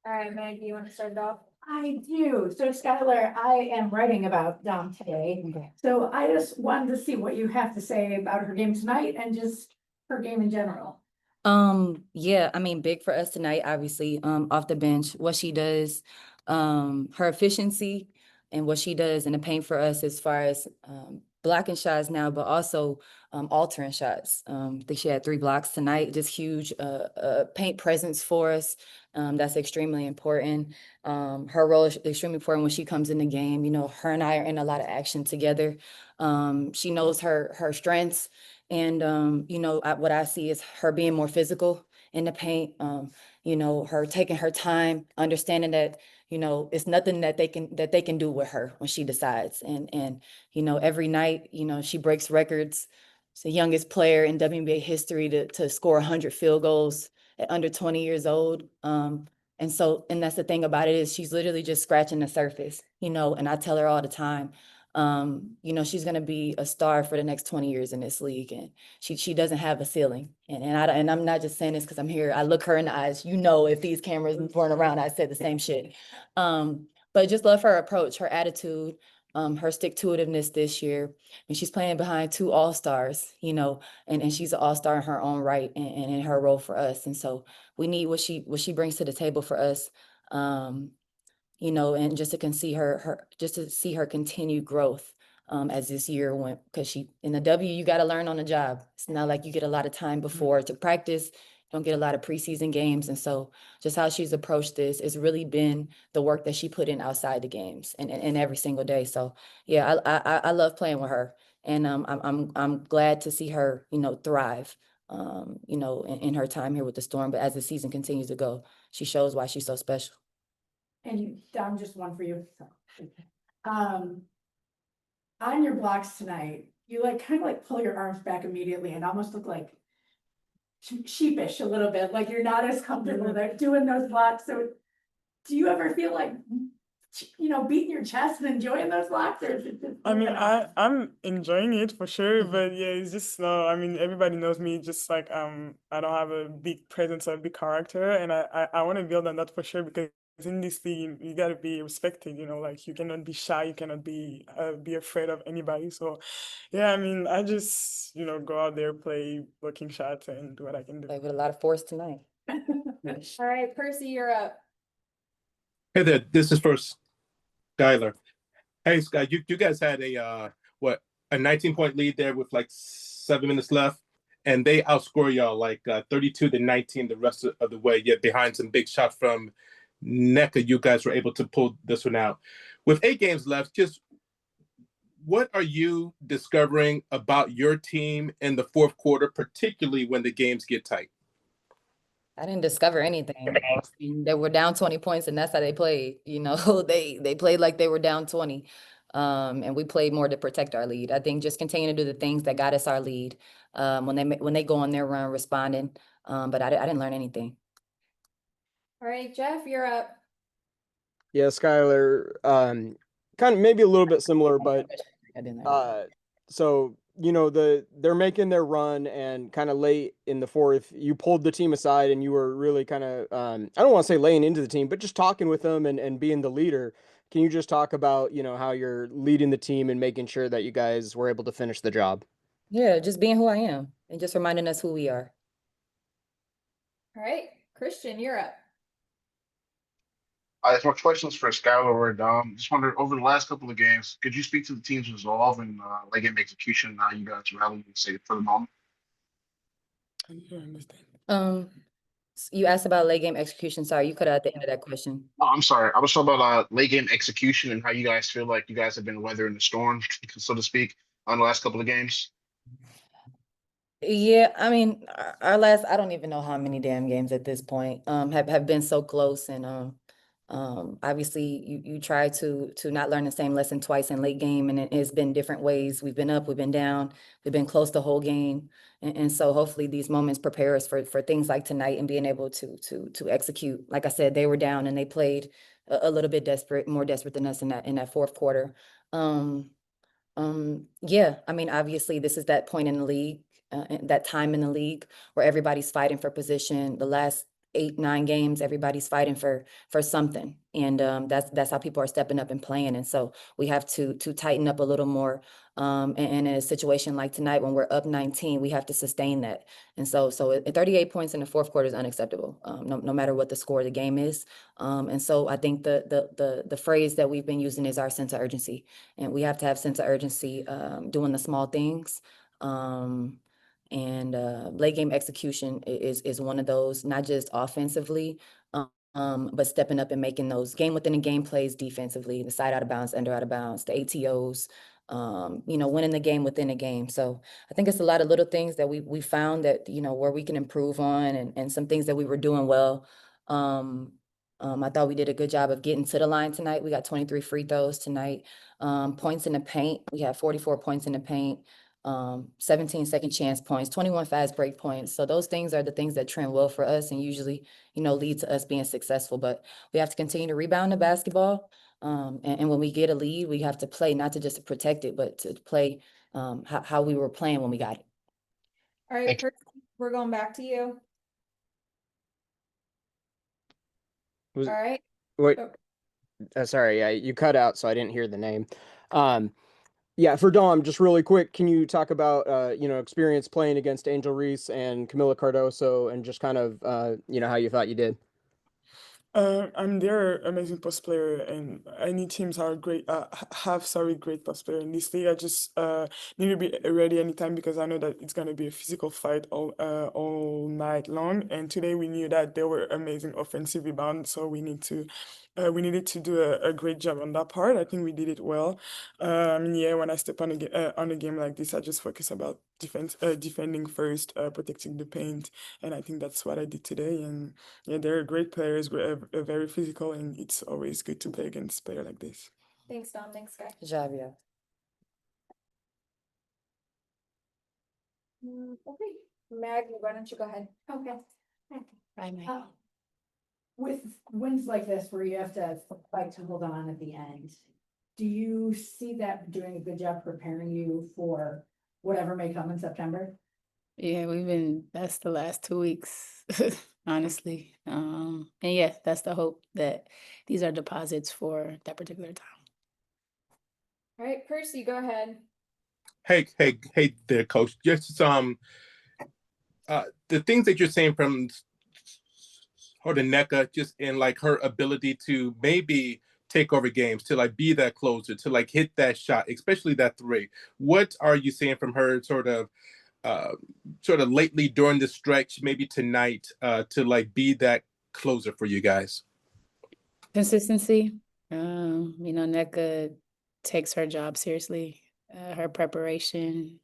All right, Maggie, you want to start it off? I do. So Skylar, I am writing about Dante. Okay. So I just wanted to see what you have to say about her game tonight and just her game in general. Yeah, I mean, big for us tonight, obviously, off the bench, what she does, her efficiency and what she does in the paint for us as far as blocking shots now, but also altering shots. I think she had 3 blocks tonight, just huge paint presence for us. That's extremely important. Her role is extremely important when she comes in the game. You know, her and I are in a lot of action together. She knows her strengths. And, what I see is her being more physical in the paint, her taking her time, understanding that, it's nothing that they can do with her when she decides. And, every night, she breaks records. She's the youngest player in WNBA history to score 100 field goals at under 20 years old. And that's the thing about it is she's literally just scratching the surface, and I tell her all the time, she's going to be a star for the next 20 years in this league. And she doesn't have a ceiling. And I'm not just saying this because I'm here. I look her in the eyes, if these cameras weren't around, I said the same shit. But just love her approach, her attitude, her stick-to-itiveness this year. And she's playing behind 2 all-stars, and she's an all-star in her own right and in her role for us. And so we need what she brings to the table for us. And just to see her continued growth as this year went, because she in the W, you got to learn on the job. It's not like you get a lot of time before to practice, don't get a lot of preseason games. And so just how she's approached this has really been the work that she put in outside the games and every single day. So yeah, I love playing with her, and I'm glad to see her, thrive, in her time here with the Storm. But as the season continues to go, she shows why she's so special. And Dom, just one for you. On your blocks tonight, you kind of pull your arms back immediately and almost look like sheepish a little bit, like you're not as comfortable there doing those blocks. So do you ever feel like, beating your chest and enjoying those blocks? Or is it just I'm enjoying it for sure, but yeah, it's just no. I mean, everybody knows me. Just like I don't have a big presence or a big character, and I want to build on that for sure because in this league you gotta be respected. Like you cannot be shy, you cannot be afraid of anybody. So yeah, I mean, I just go out there, play blocking shots, and do what I can do. Play with a lot of force tonight. All right, Percy, you're up. Hey there, this is for Skylar. Hey, Sky, you guys had a 19-point lead there with 7 minutes left, and they outscore y'all 32-19 the rest of the way. Yet behind some big shots from Nneka, you guys were able to pull this one out. With 8 games left, just what are you discovering about your team in the fourth quarter, particularly when the games get tight? I didn't discover anything. They were down 20 points, and that's how they played. They played like they were down 20. And we played more to protect our lead. I think just continue to do the things that got us our lead when they go on their run, responding. But I didn't learn anything. All right, Jeff, you're up. Yeah, Skylar, kind of maybe a little bit similar, but I didn't learn. so they're making their run, and kind of late in the fourth, you pulled the team aside and you were really kind of I don't want to say laying into the team, but just talking with them and being the leader. Can you just talk about how you're leading the team and making sure that you guys were able to finish the job? Yeah, just being who I am and just reminding us who we are. All right, Christian, you're up. There's more questions for Skylar or Dom. Just wonder, over the last couple of games, could you speak to the team's resolve and late game execution and how you guys rallied and say for the moment? I don't understand. You asked about late game execution. Sorry, you cut out at the end of that question. Oh, I'm sorry. I was talking about late game execution and how you guys feel like you guys have been weathering the storm, so to speak, on the last couple of games. Yeah, I mean, our last, I don't even know how many damn games at this point have been so close. And obviously you try to not learn the same lesson twice in late game, and it's been different ways. We've been up, we've been down, we've been close the whole game. And so hopefully these moments prepare us for things like tonight and being able to execute. Like I said, they were down and they played a little bit more desperate than us in that fourth quarter. Yeah, I mean, obviously this is that point in the league that time in the league where everybody's fighting for position. The last 8, 9 games, everybody's fighting for something, and that's how people are stepping up and playing. And so we have to tighten up a little more. And in a situation like tonight, when we're up 19, we have to sustain that. And so 38 points in the fourth quarter is unacceptable, no matter what the score of the game is. And so I think the phrase that we've been using is our sense of urgency, and we have to have sense of urgency, doing the small things. And late game execution is one of those, not just offensively, but stepping up and making those game within a game plays defensively, the side out of bounds, under out of bounds, the ATOs, winning the game within a game. So I think it's a lot of little things that we found that, where we can improve on, and some things that we were doing well. I thought we did a good job of getting to the line tonight. We got 23 free throws tonight. Points in the paint, we had 44 points in the paint. 17 second chance points, 21 fast break points. So those things are the things that trend well for us and usually, lead to us being successful. But we have to continue to rebound the basketball. And when we get a lead, we have to play, not to just protect it, but to play how we were playing when we got it. All right, Thank you. Chris, we're going back to you. Was- All right. Wait, Oh. sorry, yeah, you cut out, so I didn't hear the name. Yeah, for Dom, just really quick, can you talk about experience playing against Angel Reese and Camila Cardoso, and just kind of how you thought you did? They're amazing post player, and any teams are great. Great post player in this league. I just need to be ready anytime because I know that it's gonna be a physical fight all night long. And today we knew that they were amazing offensive rebound, so we needed to do a great job on that part. I think we did it well. When I step on a game like this, I just focus about defending first, protecting the paint, and I think that's what I did today. And yeah, they're great players, very physical, and it's always good to play against players like this. Thanks, Dom. Thanks, Sky. Good job, yeah. Okay. Maggie, why don't you go ahead? Okay. Bye, Meg. With wins like this where you have to fight to hold on at the end, do you see that doing a good job preparing you for whatever may come in September? Yeah, that's the last 2 weeks, honestly. And yeah, that's the hope that these are deposits for that particular time. All right, Percy, go ahead. Hey there, coach. Just the things that you're saying from Nneka, just in like her ability to maybe take over games, to like be that closer, to like hit that shot, especially that three. What are you seeing from her sort of lately during the stretch, maybe tonight, to like be that closer for you guys? Consistency. Nneka takes her job seriously. Her preparation.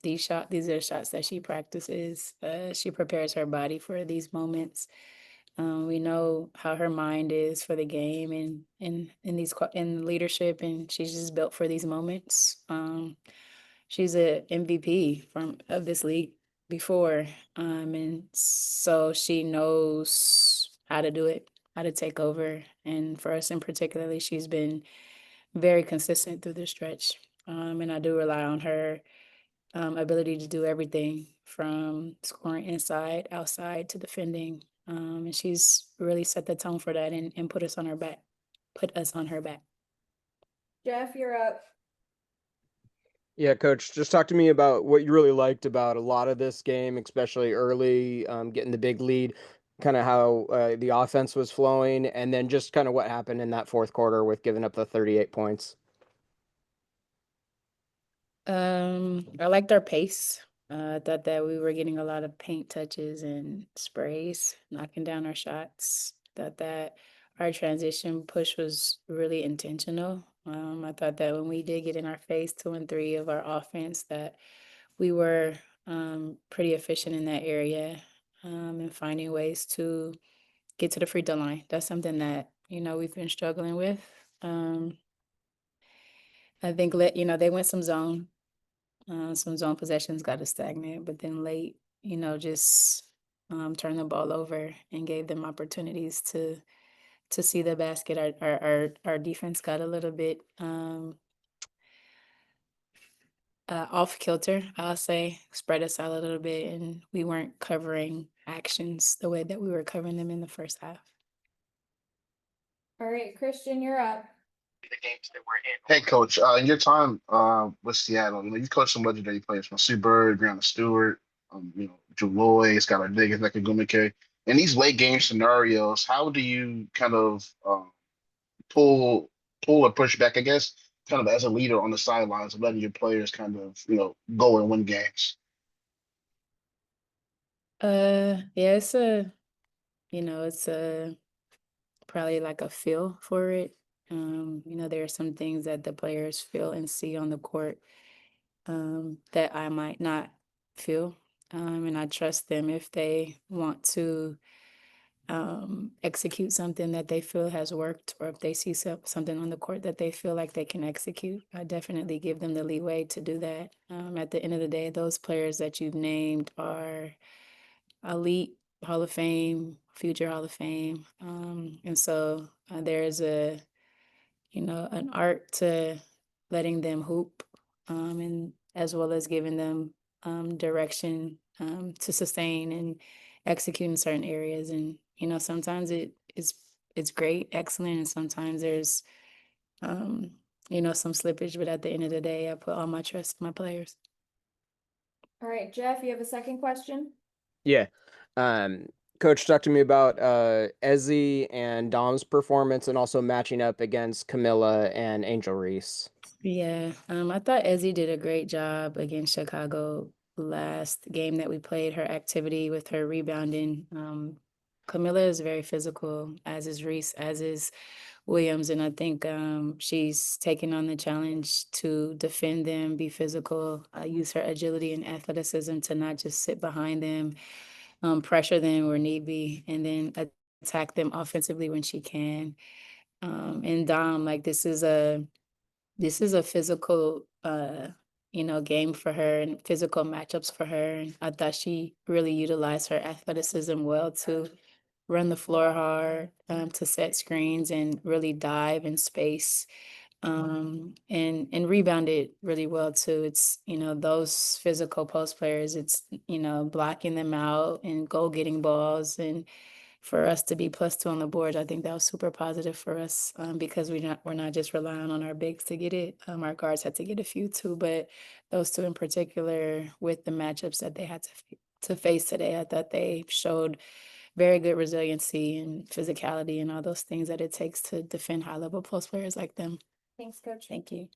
These are shots that she practices. She prepares her body for these moments. We know how her mind is for the game and in leadership, and she's just built for these moments. She's a MVP of this league before, and so she knows how to do it, how to take over. And for us in particularly, she's been very consistent through the stretch. And I do rely on her ability to do everything from scoring inside, outside to defending. And she's really set the tone for that and put us on her back. Jeff, you're up. Yeah, coach, just talk to me about what you really liked about a lot of this game, especially early, getting the big lead, kind of how the offense was flowing, and then just kind of what happened in that fourth quarter with giving up the 38 points. I liked our pace. I thought that we were getting a lot of paint touches and sprays, knocking down our shots. Thought that our transition push was really intentional. I thought that when we did get in our phase 2 and 3 of our offense, that we were pretty efficient in that area, and finding ways to get to the free throw line. That's something that, we've been struggling with. I think they went some zone possessions got us stagnant, but then late, just turned the ball over and gave them opportunities to see the basket. Our defense got a little bit off kilter, I'll say, spread us out a little bit, and we weren't covering actions the way that we were covering them in the first half. All right, Christian, you're up. Hey, coach. In your time with Seattle, you've coached some legendary players from Sue Bird, Brianna Stewart, Drew Lloyd, Skylar Diggins, Nneka. In these late game scenarios, how do you kind of pull pull or push back, I guess, kind of as a leader on the sidelines, of letting your players kind of, go and win games? Yeah, it's probably like a feel for it. There are some things that the players feel and see on the court that I might not feel. And I trust them if they want to execute something that they feel has worked, or if they see something on the court that they feel like they can execute. I definitely give them the leeway to do that. At the end of the day, those players that you've named are elite Hall of Fame, future Hall of Fame. And so there's an art to letting them hoop, and as well as giving them direction to sustain and execute in certain areas. And sometimes it's great, excellent, and sometimes there's some slippage. But at the end of the day, I put all my trust in my players. All right, Jeff, you have a second question? Yeah. Coach, talk to me about Ezzy and Dom's performance, and also matching up against Camilla and Angel Reese. Yeah, I thought Ezzy did a great job against Chicago last game that we played. Her activity with her rebounding. Camilla is very physical, as is Reese, as is Williams, and I think she's taken on the challenge to defend them, be physical, use her agility and athleticism to not just sit behind them, pressure them where need be, and then attack them offensively when she can. And Dom, like this is a physical game for her, and physical matchups for her. And I thought she really utilized her athleticism well to run the floor hard, to set screens and really dive in space, and rebounded really well too. It's those physical post players, it's blocking them out and goal getting balls, and for us to be +2 on the board, I think that was super positive for us, because we're not just relying on our bigs to get it. Our guards had to get a few too, but those two in particular, with the matchups that they had to face today, I thought they showed very good resiliency and physicality and all those things that it takes to defend high level post players like them. Thanks, Coach. Thank you.